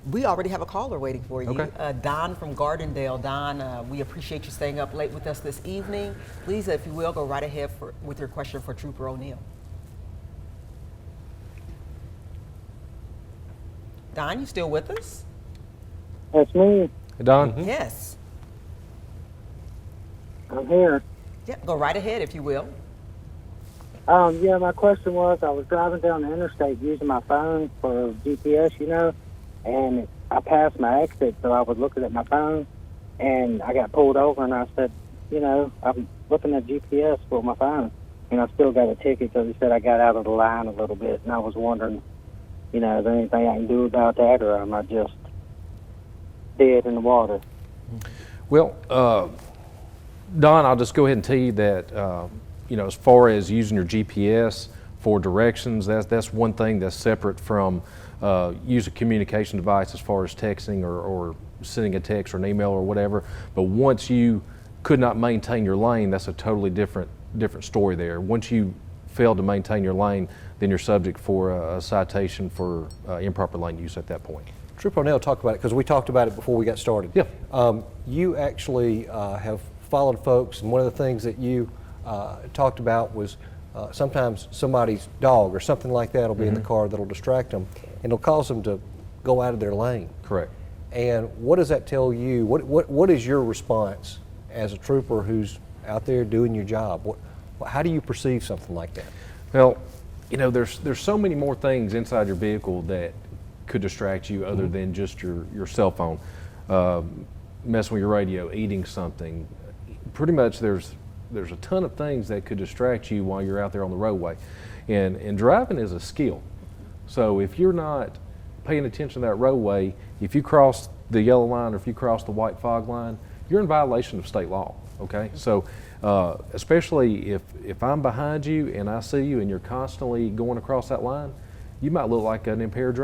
We already have a caller waiting for you. Okay. Don from Gardendale. Don, we appreciate you staying up late with us this evening. Please, if you will, go right ahead with your question for Trooper O'Neill. Don, you still with us? That's me. Hey, Don. Yes. I'm here. Yeah, go right ahead if you will. Yeah, my question was, I was driving down the interstate using my phone for GPS, and I passed my exit, so I was looking at my phone, and I got pulled over, and I said, I'm looking at GPS for my phone, and I still got a ticket because he said I got out of the line a little bit, and I was wondering, is there anything I can do about that, or am I just dead in the water? Well, Don, I'll just go ahead and tell you that, as far as using your GPS for directions, that's one thing that's separate from use a communication device as far as texting or sending a text or an email or whatever. But once you could not maintain your lane, that's a totally different story there. Once you fail to maintain your lane, then you're subject for a citation for improper lane use at that point. Trooper O'Neill talked about it because we talked about it before we got started. Yeah. You actually have followed folks, and one of the things that you talked about was sometimes somebody's dog or something like that will be in the car that'll distract them, and it'll cause them to go out of their lane. Correct. And what does that tell you? What is your response as a trooper who's out there doing your job? How do you perceive something like that? Well, there's so many more things inside your vehicle that could distract you other than just your cell phone. Messing with your radio, eating something. Pretty much there's a ton of things that could distract you while you're out there on the roadway. And driving is a skill. So if you're not paying attention to that roadway, if you cross the yellow line or if you cross the white fog line, you're in violation of state law, okay? So especially if I'm behind you and I see you and you're constantly going across that line, you might look like an impaired driver.